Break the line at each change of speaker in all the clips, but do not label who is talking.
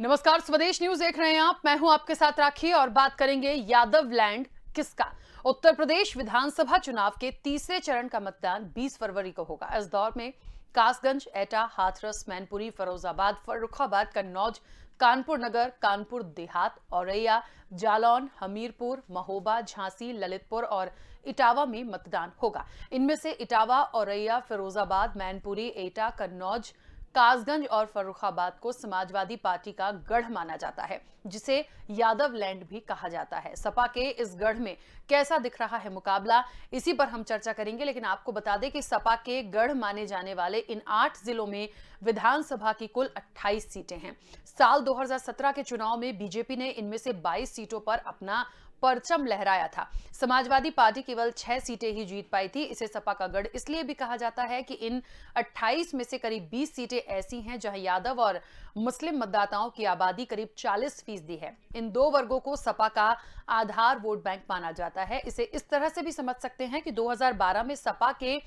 नमस्कार, स्वदेश न्यूज देख रहे हैं आप। मैं हूं आपके साथ राखी और बात करेंगे यादव लैंड किसका। उत्तर प्रदेश विधानसभा चुनाव के तीसरे चरण का मतदान 20 फरवरी को होगा। इस दौर में कासगंज, एटा, हाथरस, मैनपुरी, फरोजाबाद, फर्रुखाबाद, कन्नौज, कानपुर नगर, कानपुर देहात, औरैया, जालौन, हमीरपुर, महोबा, झांसी, ललितपुर और इटावा में मतदान होगा। इनमें से इटावा, औरैया, फिरोजाबाद, मैनपुरी, एटा, कन्नौज, कासगंज और फर्रुखाबाद को समाजवादी पार्टी का गढ़ माना जाता है, जिसे यादव लैंड भी कहा जाता है। सपा के इस गढ़ में कैसा दिख रहा है मुकाबला, इसी पर हम चर्चा करेंगे। लेकिन आपको बता दें कि सपा के गढ़ माने जाने वाले इन 8 जिलों में विधानसभा की कुल 28 सीटें हैं। साल 2017 के चुनाव में बीजेपी ने इनमें से 22 सीटों पर अपना परचम लहराया था। समाजवादी पार्टी केवल 6 सीटें ही जीत पाई थी। इसे सपा का गढ़ इसलिए भी कहा जाता है कि इन 28 में से करीब 20 सीटें ऐसी हैं जहां यादव और मुस्लिम मतदाताओं की आबादी करीब 40% है। इन दो वर्गों को सपा का आधार वोट बैंक माना जाता है। इसे इस तरह से भी समझ सकते हैं कि 2012 में सपा के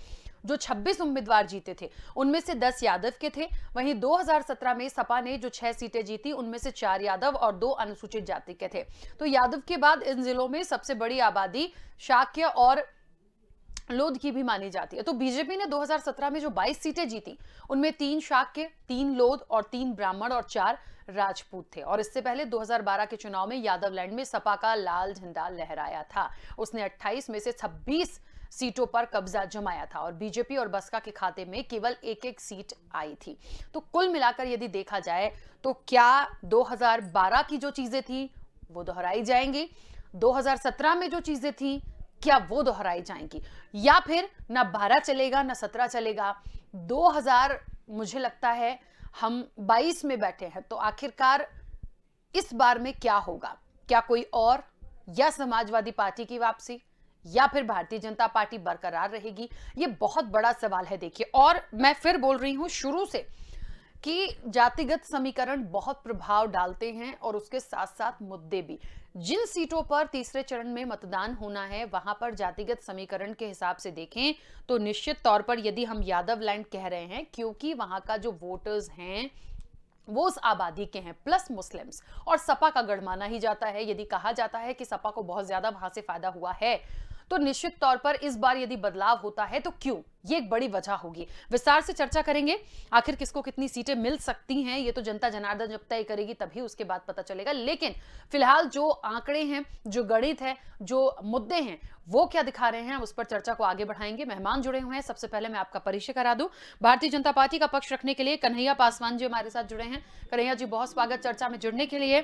जो 26 उम्मीदवार जीते थे, उनमें से 10 यादव के थे। वहीं 2017 में सपा ने जो 6 सीटें जीती, उनमें से 4 यादव और 2 अनुसूचित जाति के थे। तो यादव के बाद इन जिलों में सबसे बड़ी आबादी शाक्य और लोध की भी मानी जाती है। तो बीजेपी ने 2017 में जो 22 सीटें जीती, उनमें 3 शाक्य, 3 लोध और 3 ब्राह्मण और 4 राजपूत थे। और इससे पहले 2012 के चुनाव में यादव लैंड में सपा का लाल झंडा लहराया था। उसने 28 में से 26 सीटों पर कब्जा जमाया था और बीजेपी और बसपा के खाते में केवल एक-एक सीट आई थी। तो कुल मिलाकर यदि देखा जाए तो क्या 2012 की जो चीजें थी वो दोहराई जाएंगी, 2017 में जो चीजें थी क्या वो दोहराई जाएंगी, या फिर ना 12 चलेगा ना 17 चलेगा। 2000 मुझे लगता है हम 22 में बैठे हैं, तो आखिरकार इस बार में क्या होगा? क्या कोई और, या समाजवादी पार्टी की वापसी, या फिर भारतीय जनता पार्टी बरकरार रहेगी? ये बहुत बड़ा सवाल है। देखिए, और मैं फिर बोल रही हूं शुरू से कि जातिगत समीकरण बहुत प्रभाव डालते हैं और उसके साथ साथ मुद्दे भी। जिन सीटों पर तीसरे चरण में मतदान होना है, वहां पर जातिगत समीकरण के हिसाब से देखें तो निश्चित तौर पर यदि हम यादव लैंड कह रहे हैं, क्योंकि वहां का जो वोटर्स हैं वो उस आबादी के हैं, प्लस मुस्लिम्स, और सपा का गढ़ माना ही जाता है। यदि कहा जाता है कि सपा को बहुत ज्यादा वहां से फायदा हुआ है, तो निश्चित तौर पर इस बार यदि बदलाव होता है तो क्यों, ये एक बड़ी वजह होगी। विस्तार से चर्चा करेंगे। आखिर किसको कितनी सीटें मिल सकती हैं, ये तो जनता जनार्दन जब तय करेगी तभी उसके बाद पता चलेगा। लेकिन फिलहाल जो आंकड़े हैं, जो गणित है, जो मुद्दे हैं, वो क्या दिखा रहे हैं, उस पर चर्चा को आगे बढ़ाएंगे। मेहमान जुड़े हुए हैं। सबसे पहले मैं आपका परिचय करा दूं। भारतीय जनता पार्टी का पक्ष रखने के लिए कन्हैया पासवान जी हमारे साथ जुड़े हैं। कन्हैया जी, बहुत स्वागत चर्चा में जुड़ने के लिए।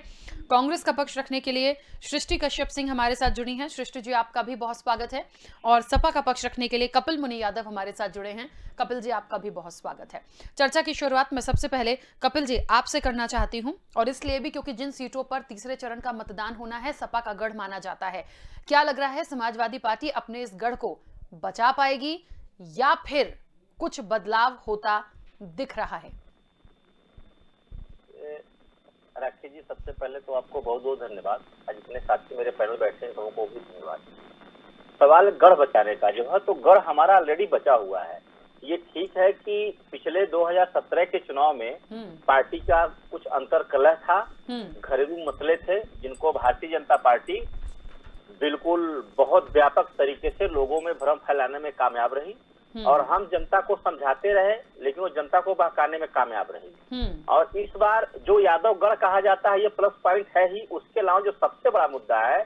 कांग्रेस का पक्ष रखने के लिए सृष्टि कश्यप सिंह हमारे साथ जुड़ी हैं। सृष्टि जी, आपका भी बहुत स्वागत है। और सपा का पक्ष रखने के लिए कपिल मुनि यादव हमारे साथ जुड़े हैं। कपिल जी, आपका भी बहुत स्वागत है। चर्चा की शुरुआत मैं सबसे पहले कपिल जी आपसे करना चाहती हूं, और इसलिए भी क्योंकि जिन सीटों पर तीसरे चरण का मतदान होना है, सपा का गढ़ माना जाता है। क्या लग रहा है, समाजवादी पार्टी अपने इस गढ़ को बचा पाएगी या फिर कुछ बदलाव होता दिख रहा है?
राखी जी, सबसे पहले तो आपको बहुत बहुत धन्यवाद। आज इतने साथी मेरे पैनल बैठे हैं, सबको भी धन्यवाद। सवाल गढ़ बचाने का जो है, तो गढ़ हमारा ऑलरेडी बचा हुआ है। ये ठीक है कि पिछले 2017 के चुनाव में पार्टी का कुछ अंतर कलह था, घरेलू मसले थे, जिनको भारतीय जनता पार्टी बिल्कुल बहुत व्यापक तरीके से लोगों में भ्रम फैलाने में कामयाब रही, और हम जनता को समझाते रहे, लेकिन वो जनता को बहकाने में कामयाब रही। और इस बार जो यादव गढ़ कहा जाता है, ये प्लस पॉइंट है ही। उसके अलावा जो सबसे बड़ा मुद्दा है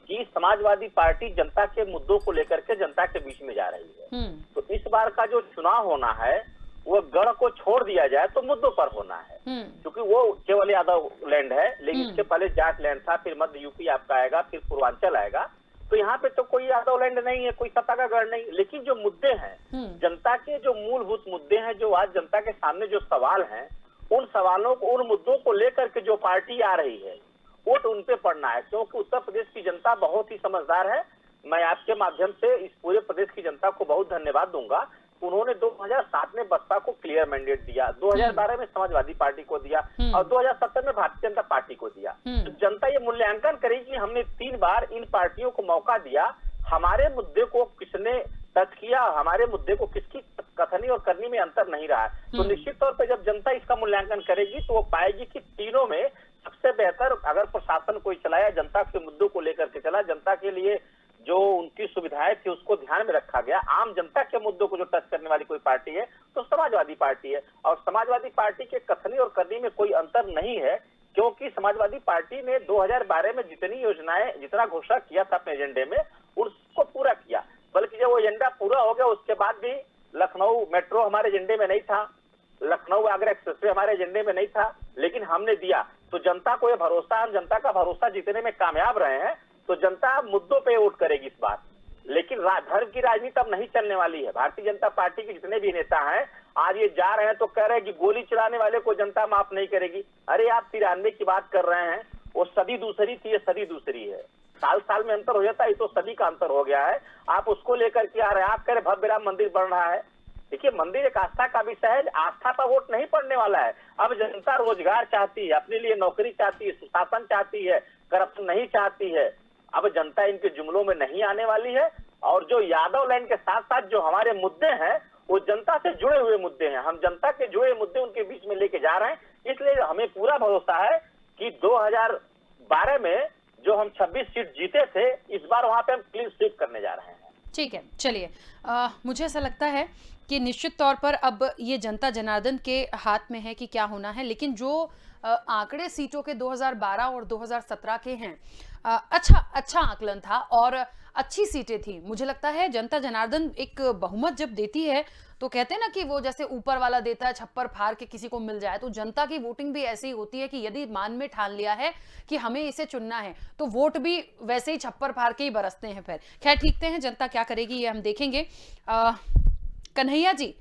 कि समाजवादी पार्टी जनता के मुद्दों को लेकर के जनता के बीच में जा रही है। तो इस बार का जो चुनाव होना है, वो गढ़ को छोड़ दिया जाए तो मुद्दों पर होना है, क्योंकि वो केवल यादव लैंड है। लेकिन इसके पहले जाट लैंड था, फिर मध्य यूपी आपका आएगा, फिर पूर्वांचल आएगा। तो यहाँ पे तो कोई यादव लैंड नहीं है, कोई सपा का गढ़ नहीं। लेकिन जो मुद्दे हैं, जनता के जो मूलभूत मुद्दे हैं, जो आज जनता के सामने जो सवाल हैं, उन सवालों को, उन मुद्दों को लेकर के जो पार्टी आ रही है, वोट उन पे पड़ना है। क्योंकि उत्तर प्रदेश की जनता बहुत ही समझदार है। मैं आपके माध्यम से इस पूरे प्रदेश की जनता को बहुत धन्यवाद दूंगा। उन्होंने 2007 में बसपा को क्लियर मैंडेट दिया, 2012 में समाजवादी पार्टी को दिया, और 2017 में भारतीय जनता पार्टी को दिया। तो जनता ये मूल्यांकन करेगी कि हमने 3 बार इन पार्टियों को मौका दिया, हमारे मुद्दे को किसने टच किया, हमारे मुद्दे को किसकी कथनी और करनी में अंतर नहीं रहा है। तो निश्चित तौर पर जब जनता इसका मूल्यांकन करेगी तो वो पाएगी कि तीनों में उससे बेहतर अगर प्रशासन कोई चलाया, जनता के मुद्दों को लेकर के चला, जनता के लिए जो उनकी सुविधाएं थी उसको ध्यान में रखा गया, आम जनता के मुद्दों को जो टच करने वाली कोई पार्टी है तो समाजवादी पार्टी है। और समाजवादी पार्टी के कथनी और करनी में कोई अंतर नहीं है, क्योंकि समाजवादी पार्टी ने 2012 में जितनी योजनाएं, जितना घोषणा किया था अपने एजेंडे में, उसको पूरा किया। बल्कि जब वो एजेंडा पूरा हो गया उसके बाद भी लखनऊ मेट्रो हमारे एजेंडे में नहीं था, लखनऊ आगरा एक्सप्रेसवे हमारे एजेंडे में नहीं था, लेकिन हमने दिया। तो जनता को ये भरोसा, हम जनता का भरोसा जीतने में कामयाब रहे हैं, तो जनता मुद्दों पे वोट करेगी इस बार। लेकिन धर्म की राजनीति अब नहीं चलने वाली है। भारतीय जनता पार्टी के जितने भी नेता हैं आज ये जा रहे हैं तो कह रहे हैं कि गोली चलाने वाले को जनता माफ नहीं करेगी। अरे आप 93 की बात कर रहे हैं, वो सदी दूसरी थी, ये सदी दूसरी है। साल साल में अंतर हो जाता है, ये तो सदी का अंतर हो गया है। आप उसको लेकर के आ रहे हैं, आप कह रहे भव्य राम मंदिर बन रहा है। देखिए, मंदिर एक आस्था का विषय है, आस्था पर वोट नहीं पड़ने वाला है। अब जनता रोजगार चाहती है, अपने लिए नौकरी चाहती है, सुशासन चाहती है, करप्शन नहीं चाहती है। अब जनता इनके जुमलों में नहीं आने वाली है। और जो यादव लैंड के साथ साथ जो हमारे मुद्दे हैं वो जनता से जुड़े हुए मुद्दे हैं, हम जनता के जुड़े मुद्दे उनके बीच में लेके जा रहे हैं। इसलिए हमें पूरा भरोसा है कि 2012 में जो हम 26 सीट जीते थे, इस बार वहां पे हम क्लीन स्वीप करने जा रहे हैं।
ठीक है, चलिए, मुझे ऐसा लगता है कि निश्चित तौर पर अब ये जनता जनार्दन के हाथ में है कि क्या होना है। लेकिन जो आंकड़े सीटों के 2012 और 2017 के हैं, अच्छा आकलन था और अच्छी सीटें थी। मुझे लगता है जनता जनार्दन एक बहुमत जब देती है तो कहते हैं ना कि वो जैसे ऊपर वाला देता है छप्पर फाड़ के किसी को मिल जाए, तो जनता की वोटिंग भी ऐसी होती है कि यदि मान में ठान लिया है कि हमें इसे चुनना है तो वोट भी वैसे ही छप्पर फाड़ के ही बरसते हैं। फिर खैर, ठीकते हैं, जनता क्या करेगी ये हम देखेंगे। कन्हैया जी,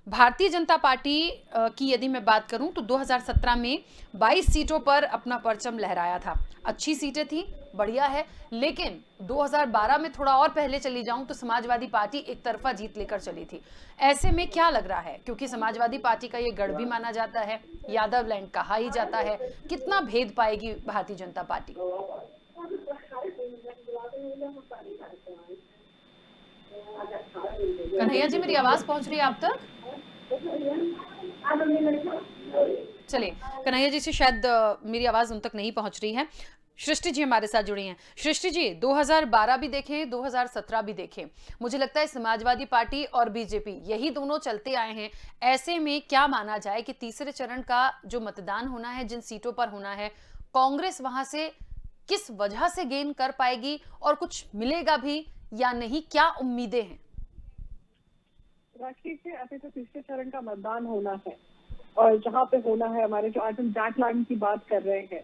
भारतीय जनता पार्टी की यदि मैं बात करूं तो 2017 में 22 सीटों पर अपना परचम लहराया था। अच्छी सीटें थी, बढ़िया है। लेकिन 2012 में थोड़ा और पहले चली जाऊं तो समाजवादी पार्टी एक तरफा जीत लेकर चली थी। ऐसे में क्या लग रहा है, क्योंकि समाजवादी पार्टी का ये गढ़ भी माना जाता है, यादव लैंड कहा ही जाता है, कितना भेद पाएगी भारतीय जनता पार्टी? कन्हैया जी, मेरी आवाज पहुंच रही है आप तक? चलिए, कन्हैया जी से शायद मेरी आवाज उन तक नहीं पहुंच रही है। सृष्टि जी हमारे साथ जुड़ी हैं। सृष्टि जी, 2012 भी देखें, 2017 भी देखें, मुझे लगता है समाजवादी पार्टी और बीजेपी यही दोनों चलते आए हैं। ऐसे में क्या माना जाए कि तीसरे चरण का जो मतदान होना है, जिन सीटों पर होना है, कांग्रेस वहां से किस वजह से गेन कर पाएगी और कुछ मिलेगा भी या नहीं? क्या उम्मीदें हैं?
राष्ट्रीय से अभी तो तीसरे चरण का मतदान होना है और जहाँ पे होना है, हमारे जो आज हम जाटलैंड की बात कर रहे हैं,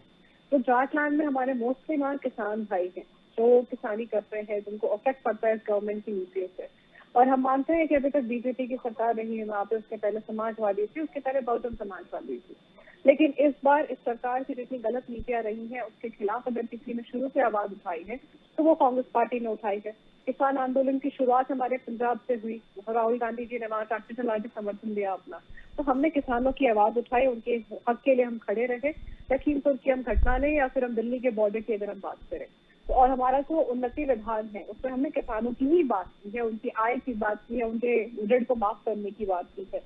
तो जाटलैंड में हमारे मोस्टली वहाँ किसान भाई हैं जो किसानी करते हैं, जिनको अफेक्ट पड़ता है गवर्नमेंट की नीतियों से। और हम मानते हैं कि अभी तक बीजेपी की सरकार रही है वहाँ पे, उसके पहले समाजवादी थी, उसके पहले बहुजन समाजवादी थी। लेकिन इस बार इस सरकार की जितनी गलत नीतियां रही हैं उसके खिलाफ अगर किसी ने शुरू से आवाज उठाई है तो वो कांग्रेस पार्टी ने उठाई है। किसान आंदोलन की शुरुआत हमारे पंजाब से हुई, राहुल गांधी जी ने वहाँ ट्रैक्टर चला के समर्थन दिया अपना, तो हमने किसानों की आवाज उठाई, उनके हक के लिए हम खड़े रहे। लखीमपुर की हम घटना लें या फिर हम दिल्ली के बॉर्डर की अगर हम बात करें, तो और हमारा जो उन्नति विधान है उसमें हमने किसानों की ही बात की है, उनकी आय की बात की है, उनके ऋण को माफ करने की बात की है।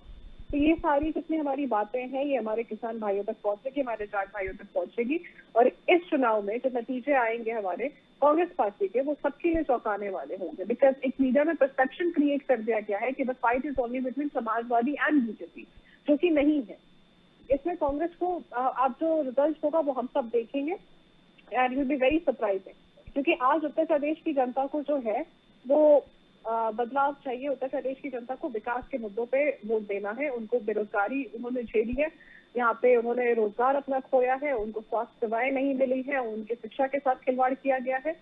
तो ये सारी जितनी हमारी बातें हैं ये हमारे किसान भाइयों तक पहुंचेगी, हमारे जाट भाइयों तक पहुंचेगी। और इस चुनाव में जो नतीजे आएंगे हमारे कांग्रेस पार्टी के, वो सबके लिए चौंकाने वाले होंगे। बिकॉज एक मीडिया में परसेप्शन क्रिएट कर दिया गया है कि the fight is only between Samajwadi and BJP, जो कि नहीं है। इसमें कांग्रेस को आप जो रिजल्ट होगा वो हम सब देखेंगे and will be very surprising, क्योंकि आज उत्तर प्रदेश की जनता को जो है वो बदलाव चाहिए। उत्तर प्रदेश की जनता को विकास के मुद्दों पे वोट देना है। उनको बेरोजगारी उन्होंने झेली है, यहाँ पे उन्होंने रोजगार अपना खोया है, उनको स्वास्थ्य सेवाएं नहीं मिली है, उनकी शिक्षा के साथ खिलवाड़ किया गया है।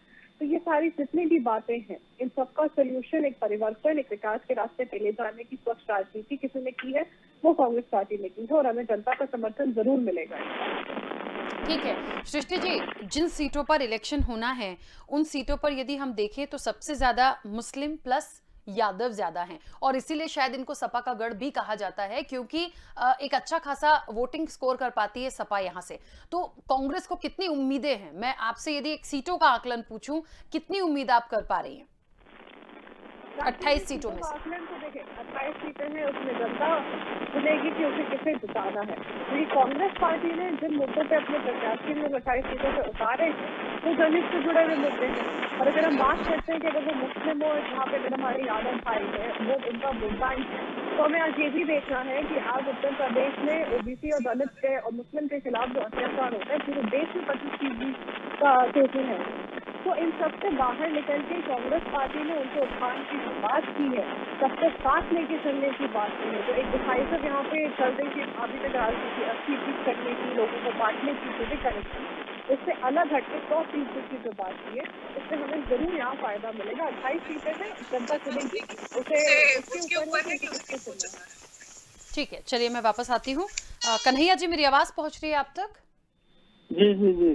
तो ये सारी जितनी भी बातें हैं, इन सबका सोल्यूशन, एक परिवर्तन, एक विकास के रास्ते पे ले जाने की स्वच्छ राजनीति किसी ने की है, वो कांग्रेस पार्टी ने की है और हमें जनता का समर्थन जरूर मिलेगा।
ठीक है सृष्टि जी, जिन सीटों पर इलेक्शन होना है उन सीटों पर यदि हम देखें तो सबसे ज्यादा मुस्लिम प्लस यादव ज्यादा हैं और इसीलिए शायद इनको सपा का गढ़ भी कहा जाता है, क्योंकि एक अच्छा खासा वोटिंग स्कोर कर पाती है सपा यहाँ से। तो कांग्रेस को कितनी उम्मीदें हैं? मैं आपसे यदि एक सीटों का आकलन पूछूं, कितनी उम्मीद आप कर पा रही हैं 28 सीटों में से?
देखिए 28 सीटें हैं, उसमें जनता चुनेगी कि उसे किसे जिताना है। क्योंकि कांग्रेस पार्टी ने जिन मुद्दों पे अपने प्रत्याशी में 28 सीटों से उतारे हैं, वो दलित से जुड़े हुए मुद्दे हैं। और अगर हम बात करते हैं कि अगर वो मुस्लिम हो, जहाँ पे अगर हमारे यादव भाई है, वो उनका वोट बैंक है, तो हमें आज ये भी देखना है कि आज उत्तर प्रदेश में ओबीसी और दलित के और मुस्लिम के खिलाफ जो अत्याचार होता है, पूरे देश में 25% का केसेस है। तो इन सबसे बाहर निकल के कांग्रेस पार्टी ने उनके उत्थान की जो बात की है, सबको साथ लेके चलने की बात की है। तो एक डिसाइसिव यहाँ पे चल रही थी अभी तक राजनीति 80 करने की, लोगों को बांटने की, चीजें करने की, उससे अलग हटके 100% की जो बात की है, उससे हमें जरूर यहाँ फायदा मिलेगा। 28 सीटें में जनता चुनेगी, उसे उसके ऊपर है कि किसको चुनना है।
ठीक है, चलिए मैं वापस आती हूँ। कन्हैया जी, मेरी आवाज पहुंच रही है आप तक?
जी जी जी।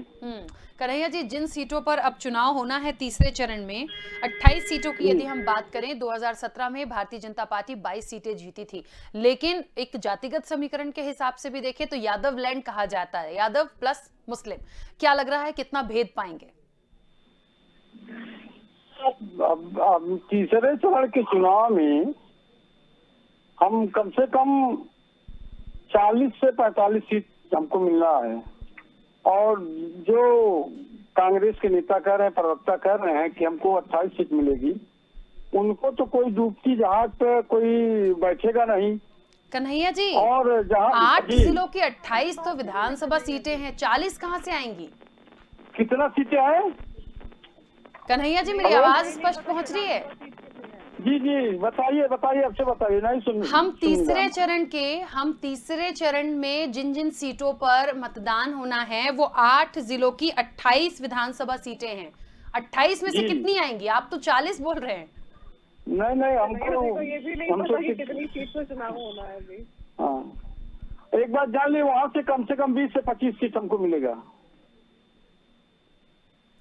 कन्हैया जी, जिन सीटों पर अब चुनाव होना है तीसरे चरण में, 28 सीटों की यदि हम बात करें, 2017 में भारतीय जनता पार्टी 22 सीटें जीती थी, लेकिन एक जातिगत समीकरण के हिसाब से भी देखें तो यादव लैंड कहा जाता है, यादव प्लस मुस्लिम। क्या लग रहा है कितना भेद पाएंगे?
अब तीसरे चरण के चुनाव में हम कम से कम 40 से 45 सीट हमको मिल रहा है। और जो कांग्रेस के नेता कह रहे हैं, प्रवक्ता कह रहे हैं कि हमको 28 सीट मिलेगी, उनको तो कोई डूबती जहाज पे कोई बैठेगा नहीं।
कन्हैया जी,
और जहाँ
8 जिलों की 28 तो विधानसभा सीटें हैं, 40 कहां से आएंगी?
कितना सीटें हैं?
कन्हैया जी, मेरी आवाज स्पष्ट पहुंच रही है?
जी जी, बताइए बताइए, अब से बताइए, नहीं सुन।
हम तीसरे चरण में जिन जिन सीटों पर मतदान होना है, वो 8 जिलों की 28 विधानसभा सीटें हैं। 28 में से कितनी आएंगी? आप तो 40 बोल रहे हैं।
नहीं नहीं,
हमको ये भी नहीं पता कि कितनी सीट पर चुनाव होना है अभी।
हाँ, एक बात जान ली, वहाँ से कम 20 से 25 सीट हमको मिलेगा।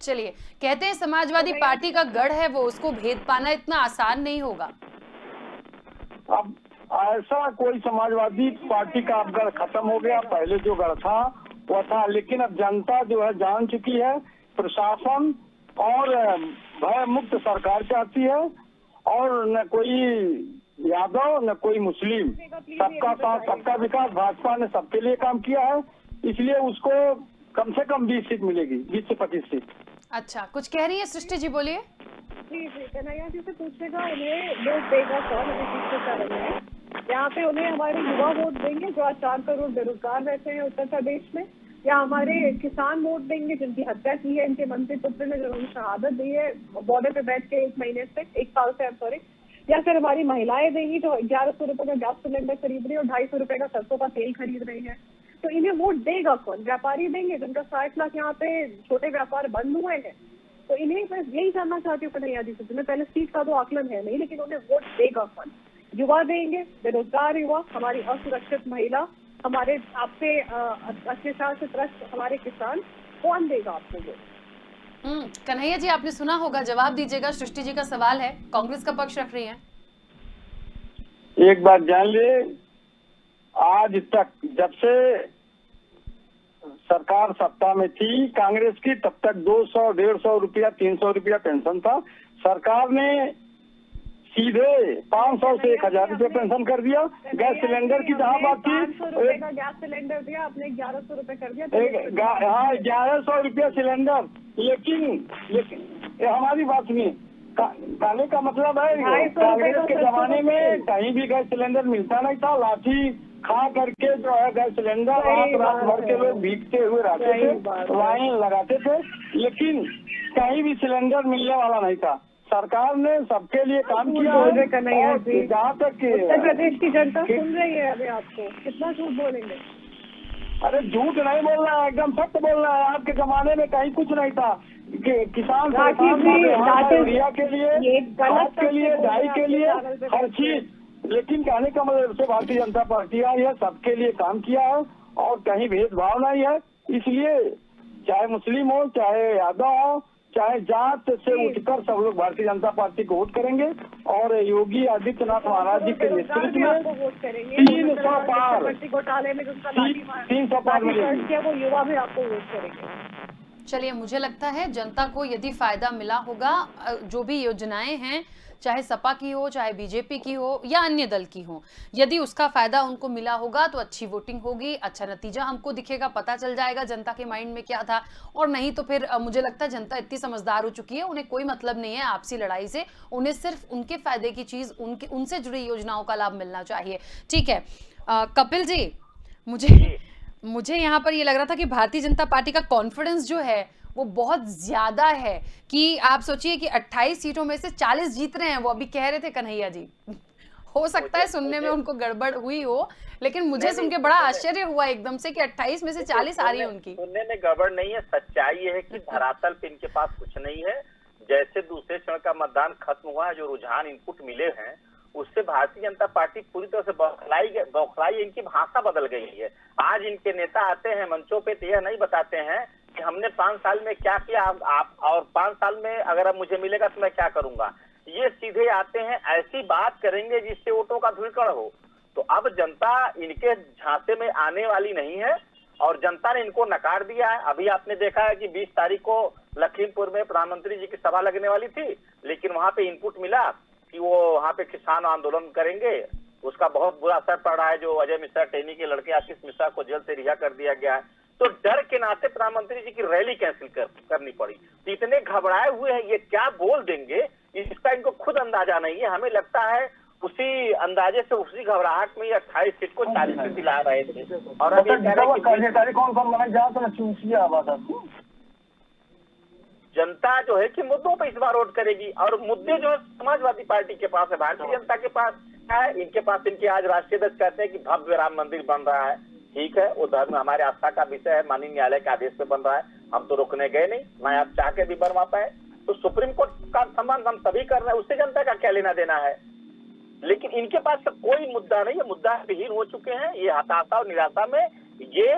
चलिए, कहते हैं समाजवादी पार्टी का गढ़ है वो, उसको भेद पाना इतना आसान नहीं होगा।
अब ऐसा कोई समाजवादी पार्टी का अब गढ़ खत्म हो गया, पहले जो गढ़ था वो था, लेकिन अब जनता जो है जान चुकी है, प्रशासन और भय मुक्त सरकार चाहती है, और न कोई यादव न कोई मुस्लिम, सबका साथ सबका विकास। भाजपा ने सबके लिए काम किया है, इसलिए उसको कम से कम 20 सीट मिलेगी, 20 से 25 सीट।
अच्छा, कुछ कह रही है सृष्टि जी, बोलिए।
जी जी, कन्हैया जी से पूछेगा उन्हें वोट देगा कौन अभी तीसरे चरण में। यहाँ पे उन्हें हमारे युवा वोट देंगे जो आज 4 करोड़ बेरोजगार रहते हैं उत्तर प्रदेश में, या हमारे किसान वोट देंगे जिनकी हत्या की है इनके मंत्री पुत्र ने, जो उन्होंने शहादत दी है बॉर्डर पे बैठ के 1 साल से, या फिर हमारी महिलाएं देंगी जो 1100 रुपए का गैस सिलेंडर खरीद रही है और 250 रुपए का सरसों का तेल खरीद रही है। तो इन्हें वोट देगा कौन? व्यापारी देंगे जिनका 60 लाख यहाँ पे छोटे व्यापार बंद हुए हैं। तो इन्हें मैं यही जानना चाहती हूँ कन्हैया जी से, पहले सीट का तो आकलन है नहीं, लेकिन उन्हें वोट देगा कौन? युवा देंगे, बेरोजगार युवा, हमारी असुरक्षित महिला, हमारे आपसे अत्याचार से त्रस्त हमारे किसान, कौन देगा आपको वोट?
कन्हैया जी, आपने सुना होगा, जवाब दीजिएगा। सृष्टि जी का सवाल है, कांग्रेस का पक्ष रख रही है।
एक बात जान ले, आज तक जब से सरकार सत्ता में थी कांग्रेस की, तब तक 200, 150 रुपया, 300 रुपया पेंशन था। सरकार ने सीधे 500 से 1000 रुपये पेंशन कर दिया। गैस सिलेंडर की जहाँ बात थी,
500 रुपए का गैस सिलेंडर दिया आपने, 1100 रुपए कर दिया।
हाँ, 1100 रुपया सिलेंडर। लेकिन ये हमारी बात सुनिए, कहने का मतलब है कांग्रेस के जमाने में कहीं भी गैस सिलेंडर मिलता नहीं था। लाठी खा करके जो है गैस सिलेंडर रात भर के लोग भीगते हुए रहते थे, लाइन लगाते थे, लेकिन कहीं भी सिलेंडर मिलने वाला नहीं था। सरकार ने सबके लिए काम किया है। जहाँ तक
उत्तर प्रदेश की जनता सुन रही है अभी आपको, कितना झूठ बोलेंगे?
अरे झूठ नहीं बोलना है, एकदम सत्य बोलना है। आपके जमाने में कहीं कुछ नहीं था, किसान यूरिया के लिए, खाद के लिए, डाई के लिए, हर चीज। लेकिन कहने का मतलब से भारतीय जनता पार्टी आई है, सबके लिए काम किया है और कहीं भेदभाव नहीं है। इसलिए चाहे मुस्लिम हो, चाहे यादव हो, चाहे जात से उठकर सब लोग भारतीय जनता पार्टी को वोट करेंगे। और योगी आदित्यनाथ महाराज जी के नेतृत्व में 300 पार, 300 पार मिलेगी।
वो युवा भी आपको वोट करेंगे।
चलिए, मुझे लगता है जनता को यदि फायदा मिला होगा, जो भी योजनाएं हैं, चाहे सपा की हो, चाहे बीजेपी की हो या अन्य दल की हो, यदि उसका फायदा उनको मिला होगा तो अच्छी वोटिंग होगी, अच्छा नतीजा हमको दिखेगा, पता चल जाएगा जनता के माइंड में क्या था। और नहीं तो फिर मुझे लगता है जनता इतनी समझदार हो चुकी है, उन्हें कोई मतलब नहीं है आपसी लड़ाई से, उन्हें सिर्फ उनके फायदे की चीज, उनसे जुड़ी योजनाओं का लाभ मिलना चाहिए। ठीक है, कपिल जी, मुझे यहाँ पर ये लग रहा था कि भारतीय जनता पार्टी का कॉन्फिडेंस जो है वो बहुत ज्यादा है, कि आप सोचिए कि 28 सीटों में से 40 जीत रहे हैं। वो अभी कह रहे थे कन्हैया जी, हो सकता है सुनने में उनको गड़बड़ हुई हो, लेकिन मुझे सुन के बड़ा आश्चर्य हुआ एकदम से कि 28 में से 40 आ रही है उनकी।
सुनने में गड़बड़ नहीं है, सच्चाई ये है कि धरातल पे इनके पास कुछ नहीं है। जैसे दूसरे चरण का मतदान खत्म हुआ है, जो रुझान इनपुट मिले हैं उससे भारतीय जनता पार्टी पूरी तरह से बौखलाई, इनकी भाषा बदल गई है। आज इनके नेता आते हैं मंचों पे तो यह नहीं बताते हैं कि हमने 5 साल में क्या किया, आप और 5 साल में अगर अब मुझे मिलेगा तो मैं क्या करूंगा। ये सीधे आते हैं, ऐसी बात करेंगे जिससे वोटों का धुलकड़ हो। तो अब जनता इनके झांसे में आने वाली नहीं है और जनता ने इनको नकार दिया है। अभी आपने देखा है कि 20 तारीख को लखीमपुर में प्रधानमंत्री जी की सभा लगने वाली थी, लेकिन वहां पे इनपुट मिला कि वो वहां पे किसान आंदोलन करेंगे। उसका बहुत बुरा असर पड़ रहा है। जो अजय मिश्रा टेनी के लड़के आशीष मिश्रा को जेल से रिहा कर दिया गया है, तो डर के नाते प्रधानमंत्री जी की रैली कैंसिल करनी पड़ी। तो इतने घबराए हुए हैं, ये क्या बोल देंगे इसका इनको खुद अंदाजा नहीं है। हमें लगता है उसी अंदाजे से, उसी घबराहट में 28 सीट को 40 से दिला रहे थे। और अब ये कह रहे हैं जनता जो है कि मुद्दों पे इस बार वोट करेगी, और मुद्दे जो है समाजवादी पार्टी के पास है, भारतीय जनता के पास है। इनके पास, इनके आज राष्ट्रीय अध्यक्ष कहते हैं कि भव्य राम मंदिर बन रहा है। ठीक है, वो धर्म हमारे आस्था का विषय है, माननीय न्यायालय के आदेश पे बन रहा है, हम तो रोकने गए नहीं, ना आप चाह के भी बनवा पाए। तो सुप्रीम कोर्ट का संबंध हम सभी कर रहे हैं, उससे जनता का क्या लेना देना है। लेकिन इनके पास कोई मुद्दा नहीं है, मुद्दा विहीन हो चुके हैं। ये हताशा और निराशा में ये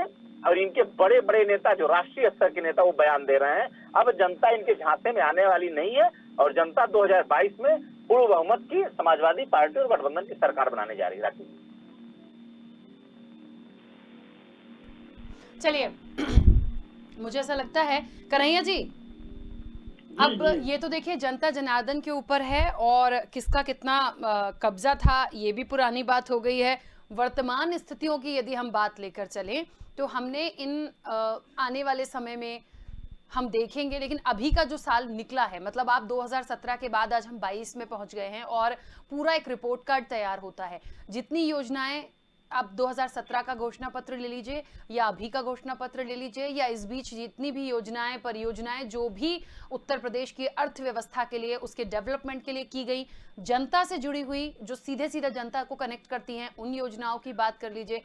और इनके बड़े बड़े नेता, जो राष्ट्रीय स्तर के नेता, वो बयान दे रहे हैं। अब जनता इनके झांसे में आने वाली नहीं है और जनता 2022 में पूर्ण बहुमत की समाजवादी पार्टी और गठबंधन की सरकार बनाने जा रही है।
चलिए, मुझे ऐसा लगता है कन्हैया जी, अब ये तो देखिए जनता जनार्दन के ऊपर है और किसका कितना कब्जा था ये भी पुरानी बात हो गई है। वर्तमान स्थितियों की यदि हम बात लेकर चलें तो हमने इन आने वाले समय में हम देखेंगे, लेकिन अभी का जो साल निकला है, मतलब आप 2017 के बाद आज हम 22 में पहुंच गए हैं और पूरा एक रिपोर्ट कार्ड तैयार होता है। जितनी योजनाएं आप 2017 का घोषणा पत्र ले लीजिए या अभी का घोषणा पत्र ले लीजिए, या इस बीच जितनी भी योजनाएं, परियोजनाएं जो भी उत्तर प्रदेश की अर्थव्यवस्था के लिए, उसके डेवलपमेंट के लिए की गई, जनता से जुड़ी हुई, जो सीधे सीधे जनता को कनेक्ट करती हैं, उन योजनाओं की बात कर लीजिए।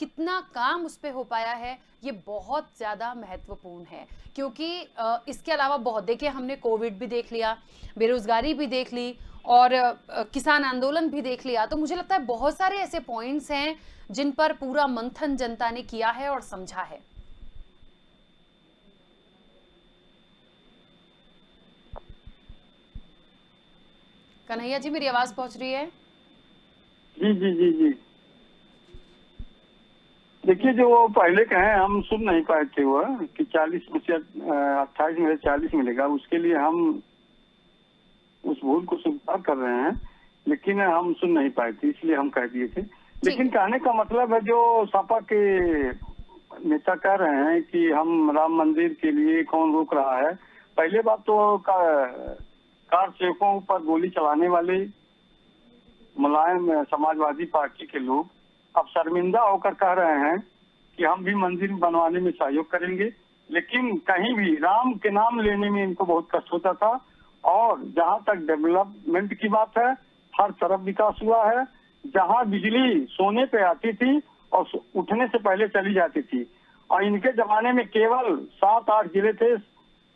कितना काम उस पे हो पाया है, ये बहुत ज़्यादा महत्वपूर्ण है। क्योंकि इसके अलावा बहुत, देखिए हमने कोविड भी देख लिया, बेरोजगारी भी देख ली और किसान आंदोलन भी देख लिया। तो मुझे लगता है बहुत सारे ऐसे पॉइंट्स हैं जिन पर पूरा मंथन जनता ने किया है और समझा है। कन्हैया जी, मेरी आवाज पहुंच रही है?
जी जी जी जी। देखिए, जो वो पहले कहे हम सुन नहीं पाए थे वो कि 40 में से 28 में 40 मिलेगा, उसके लिए हम उस भूल को स्वीकार कर रहे हैं, लेकिन हम सुन नहीं पाए थे, इसलिए हम कह दिए थे। लेकिन कहने का मतलब है, जो सपा के नेता कह रहे हैं कि हम राम मंदिर के लिए कौन रोक रहा है। पहले बात तो कार सेवकों पर गोली चलाने वाले मुलायम समाजवादी पार्टी के लोग अब शर्मिंदा होकर कह रहे हैं कि हम भी मंदिर बनवाने में सहयोग करेंगे। लेकिन कहीं भी राम के नाम लेने में इनको बहुत कष्ट होता था। और जहां तक डेवलपमेंट की बात है, हर तरफ विकास हुआ है। जहां बिजली सोने पे आती थी और उठने से पहले चली जाती थी, और इनके जमाने में केवल 7-8 जिले थे,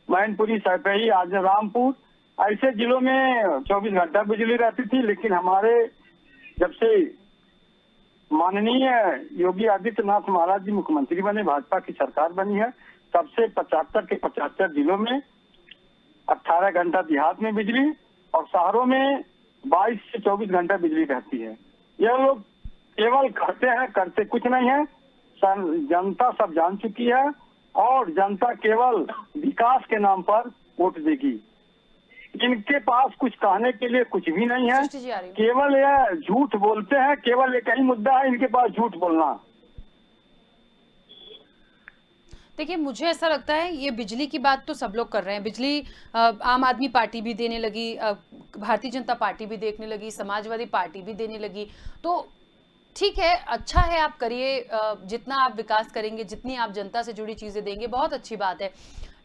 मैनपुरी, सैफई, आज रामपुर, ऐसे जिलों में 24 घंटा बिजली रहती थी। लेकिन हमारे जब से माननीय योगी आदित्यनाथ महाराज जी मुख्यमंत्री बने, भाजपा की सरकार बनी है, तब से 75 के 75 जिलों में 18 घंटा देहात में बिजली और शहरों में 22 से 24 घंटा बिजली रहती है। यह लोग केवल कहते हैं, करते कुछ नहीं है। जनता सब जान चुकी है और जनता केवल विकास के नाम पर वोट देगी। इनके पास कुछ कहने के लिए कुछ भी नहीं है,
सृष्टि जी आ रही हूँ।
केवल यह झूठ बोलते हैं, केवल एक ही मुद्दा है इनके पास, झूठ बोलना।
देखिए, मुझे ऐसा लगता है ये बिजली की बात तो सब लोग कर रहे हैं। बिजली आम आदमी पार्टी भी देने लगी, भारतीय जनता पार्टी भी देखने लगी, समाजवादी पार्टी भी देने लगी। तो ठीक है, अच्छा है, आप करिए, जितना आप विकास करेंगे, जितनी आप जनता से जुड़ी चीजें देंगे, बहुत अच्छी बात है।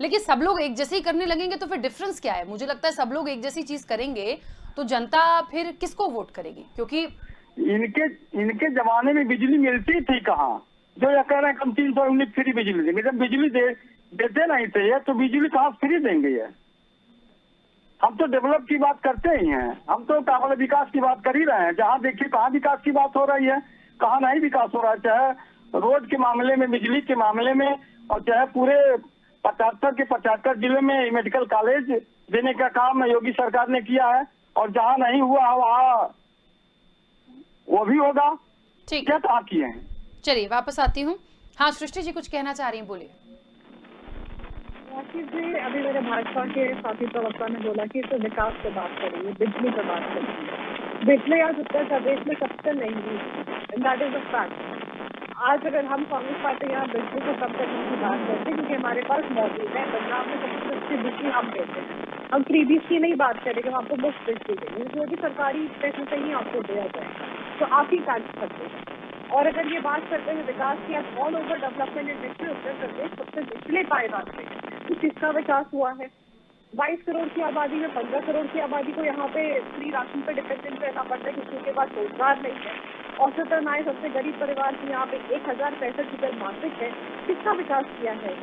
लेकिन सब लोग एक जैसे ही करने लगेंगे तो फिर डिफरेंस क्या है? मुझे लगता है सब लोग एक जैसी चीज करेंगे तो जनता फिर किसको वोट करेगी? क्योंकि
इनके जमाने में बिजली मिलती थी कहाँ? जो ये कह रहे हैं हम 300 यूनिट फ्री बिजली देंगे, जब बिजली देते नहीं थे ये, तो बिजली कहाँ फ्री देंगे ये? हम तो डेवलप की बात करते ही हैं, हम तो काबिल विकास की बात कर ही रहे हैं। जहाँ देखिए कहाँ विकास की बात हो रही है, कहाँ नहीं विकास हो रहा है, चाहे रोड के मामले में, बिजली के मामले में, और चाहे पूरे 75 के 75 जिले में मेडिकल कॉलेज देने का काम योगी सरकार ने किया है। और जहाँ नहीं हुआ वहाँ वो भी होगा।
ठीक,
क्या कहा किए हैं?
चलिए वापस आती हूँ। हाँ, सृष्टि जी कुछ कहना चाह रही हैं, बोलिए।
राकेश जी, अभी मेरे भाजपा के साथी प्रवक्ता ने बोला कि तो विकास पे बात करेंगे, बिजली पे बात करेंगे। बिजली आज उत्तर प्रदेश में सबसे महंगी है, दैट इज अ फैक्ट। आज अगर हम कांग्रेस पार्टी यहाँ बिजली को कम करने की बात करते हैं, क्योंकि हमारे पास मौजूद है, पंजाब में सबसे सस्ती बिजली हम देते हैं। हम फ्रीबीज की नहीं बात करेंगे, हम आपको मुफ्त बिजली देंगे, जो भी सरकारी पैसे से ही आपको दिया जाए, तो आप ही टैक्स करते हैं। और अगर ये बात करते हैं विकास की, आज ऑल ओवर डेवलपमेंट इंडेक्स में उत्तर प्रदेश सबसे निचले पायदान पे है। तो किसका विकास हुआ है? 22 करोड़ की आबादी में 15 करोड़ की आबादी को यहाँ पे फ्री राशन पे डिपेंडेंट रहना पड़ता है, क्योंकि उनके पास रोजगार नहीं है। औसतन आय सबसे गरीब परिवार की यहाँ पे 1065 मासिक है। किसका विकास किया है?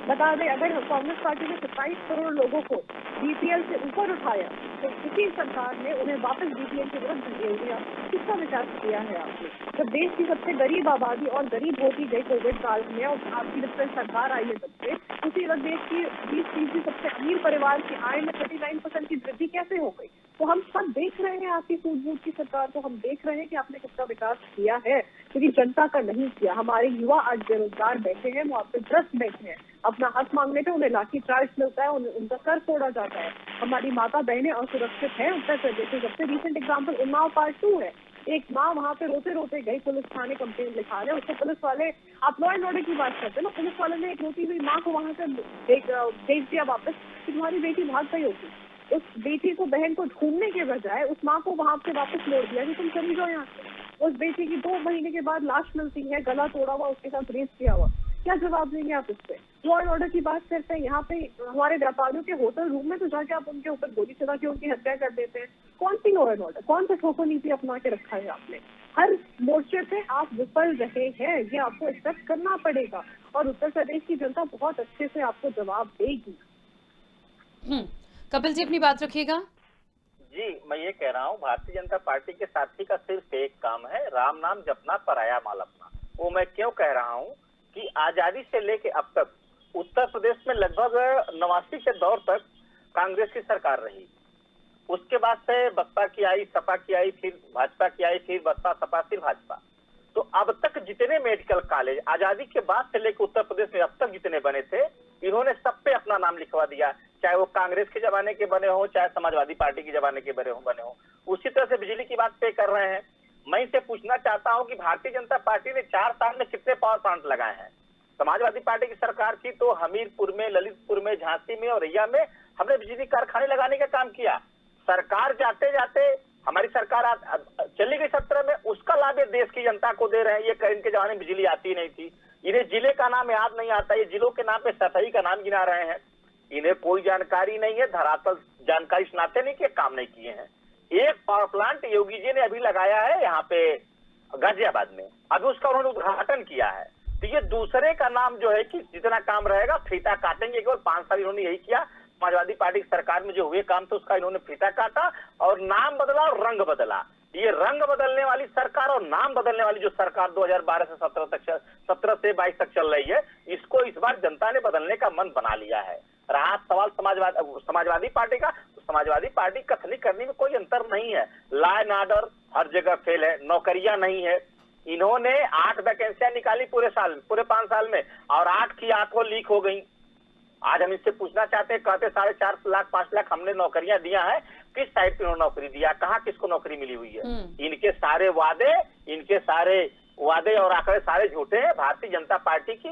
बता दें, अगर कांग्रेस पार्टी ने 27 करोड़ लोगों को बीपीएल से ऊपर उठाया, तो इसी सरकार ने उन्हें वापस बीपीएल की तरफ धकेल दिया। किसका विकास किया है आपने? जब देश की सबसे गरीब आबादी और गरीब होती गई कोविड काल में, और आपकी जब से सरकार आई है तब से, उसी वक्त देश की 20% सबसे अमीर परिवार की आय में 39% की वृद्धि कैसे हो गई? तो हम सब देख रहे हैं आपकी सूझबूझ की सरकार को, हम देख रहे हैं कि आपने कितना विकास किया है, क्योंकि जनता का नहीं किया। हमारे युवा आज बेरोजगार बैठे हैं, वो आपसे त्रस्त बैठे हैं, अपना हक मांगने पे उन्हें लाठी चार्ज मिलता है, उनका सर फोड़ा जाता है। हमारी माता बहनें असुरक्षित हैं उत्तर प्रदेश में। सबसे रिसेंट एग्जाम्पल उन्नाव पार्ट 2 है। एक माँ वहाँ पे रोते रोते गई, पुलिस थाने कंप्लेन लिखा रहे, उसको पुलिस वाले, आप लॉ एंड ऑर्डर की बात करते हैं ना, पुलिस वाले ने एक रोती हुई माँ को वहाँ से भेज दिया वापस कि तुम्हारी बेटी भाग गई होगी। उस बेटी को, बहन को ढूंढने के बजाय उस माँ को वहाँ से वापस मोड़ दिया कि तुम चली जाओ यहाँ से। उस बेटी की 2 महीने के बाद लाश मिलती है, गला तोड़ा हुआ, उसके साथ रेप किया हुआ। क्या जवाब देंगे आप इस पे? लॉ एंड ऑर्डर की बात करते हैं, यहाँ पे हमारे व्यापारियों के होटल रूम में तो जाके आप उनके ऊपर गोली चला के उनकी हत्या कर देते हैं। कौन सी लॉ एंड ऑर्डर, कौन सा ठोको नीति अपना के रखा है आपने? हर मोर्चे पे आप विफल रहे हैं, ये आपको एक्सेप्ट करना पड़ेगा, और उत्तर प्रदेश की जनता बहुत अच्छे से आपको जवाब देगी।
कपिल जी अपनी बात रखिएगा।
जी, मैं ये कह रहा हूँ, भारतीय जनता पार्टी के साथी का सिर्फ एक काम है, राम नाम जपना, पराया माल अपना। वो मैं क्यों कह रहा हूँ कि आजादी से लेके अब तक उत्तर प्रदेश में लगभग 89 के दौर तक कांग्रेस की सरकार रही। उसके बाद से बसपा की आई, सपा की आई, फिर भाजपा की आई, फिर बसपा, सपा, फिर भाजपा। तो अब तक जितने मेडिकल कॉलेज आजादी के बाद से लेकर उत्तर प्रदेश में अब तक जितने बने थे, इन्होंने सब पे अपना नाम लिखवा दिया, चाहे वो कांग्रेस के जमाने के बने हो, चाहे समाजवादी पार्टी के जमाने के बने हो। उसी तरह से बिजली की बात पे कर रहे हैं। मैं इसे पूछना चाहता हूं कि भारतीय जनता पार्टी ने 4 साल में कितने पावर प्लांट लगाए हैं? समाजवादी पार्टी की सरकार थी तो हमीरपुर में, ललितपुर में, झांसी में और रैया में हमने बिजली कारखाने लगाने का काम किया। सरकार जाते जाते हमारी सरकार चली गई 17 में, उसका लाभ देश की जनता को दे रहे हैं। ये इनके जमाने में बिजली आती नहीं थी, इन्हें जिले का नाम याद नहीं आता, ये जिलों के नाम पे सफाई का नाम गिना रहे हैं। इन्हें कोई जानकारी नहीं है, धरातल जानकारी सुनाते नहीं कि काम नहीं किए हैं। एक पावर प्लांट योगी जी ने अभी लगाया है यहाँ पे गाजियाबाद में, अभी उसका उन्होंने उद्घाटन किया है। तो ये दूसरे का नाम जो है कि जितना काम रहेगा फीता काटेंगे। केवल 5 साल इन्होंने यही किया। समाजवादी पार्टी की सरकार में जो हुए काम थे उसका इन्होंने फीता काटा और नाम बदला और रंग बदला। ये रंग बदलने वाली सरकार और नाम बदलने वाली जो सरकार 2012 से 17 से 22 तक चल रही है, इसको इस बार जनता ने बदलने का मन बना लिया है। रहा सवाल समाजवादी पार्टी का, तो समाजवादी पार्टी कथनी करने में कोई अंतर नहीं है। लॉ एंड ऑर्डर हर जगह फेल है, नौकरियां नहीं है। इन्होंने 8 वैकेंसियां निकाली पूरे 5 साल में, और 8 की 8 लीक हो गई। आज हम इससे पूछना चाहते हैं, कहते 4.5 लाख 5 लाख हमने नौकरियां दिया है, किस साइड पे नौकरी दिया, कहाँ किसको नौकरी मिली हुई है? इनके सारे वादे और आंकड़े सारे झूठे हैं। भारतीय जनता पार्टी की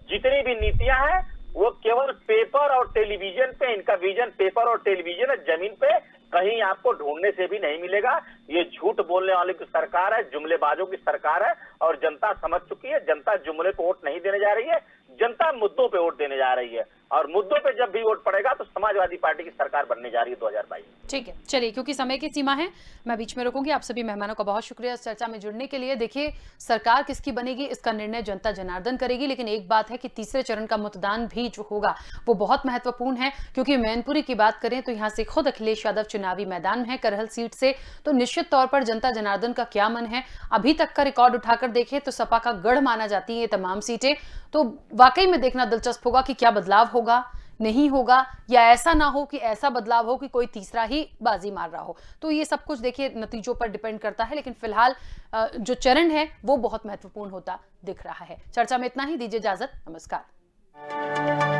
जितनी भी नीतियां हैं वो केवल पेपर और टेलीविजन पे, इनका विजन पेपर और टेलीविजन है, जमीन पे कहीं आपको ढूंढने से भी नहीं मिलेगा। ये झूठ बोलने वाले की सरकार है, जुमलेबाजों की सरकार है और जनता समझ चुकी है। जनता जुमले पे वोट नहीं देने जा रही है, जनता मुद्दों पे वोट देने जा रही है और मुद्दों पे जब भी वोट पड़ेगा तो समाजवादी पार्टी की सरकार बनने जा रही है 2022।
ठीक है, चलिए, क्योंकि समय की सीमा है मैं बीच में रुकूंगी। आप सभी मेहमानों का बहुत शुक्रिया इस चर्चा में जुड़ने के लिए। देखिए, सरकार किसकी बनेगी इसका निर्णय जनता जनार्दन करेगी, लेकिन एक बात है कि तीसरे चरण का मतदान भी जो होगा वो बहुत महत्वपूर्ण है, क्योंकि मैनपुरी की बात करें तो यहाँ से खुद अखिलेश यादव चुनावी मैदान में है करहल सीट से। तो निश्चित तौर पर जनता जनार्दन का क्या मन है, अभी तक का रिकॉर्ड उठाकर देखें तो सपा का गढ़ माना जाती है ये तमाम सीटें। तो वाकई में देखना दिलचस्प होगा कि क्या बदलाव होगा, नहीं होगा, या ऐसा ना हो कि ऐसा बदलाव हो कि कोई तीसरा ही बाजी मार रहा हो। तो ये सब कुछ देखिए नतीजों पर डिपेंड करता है, लेकिन फिलहाल जो चरण है वो बहुत महत्वपूर्ण होता दिख रहा है। चर्चा में इतना ही, दीजिए इजाजत, नमस्कार।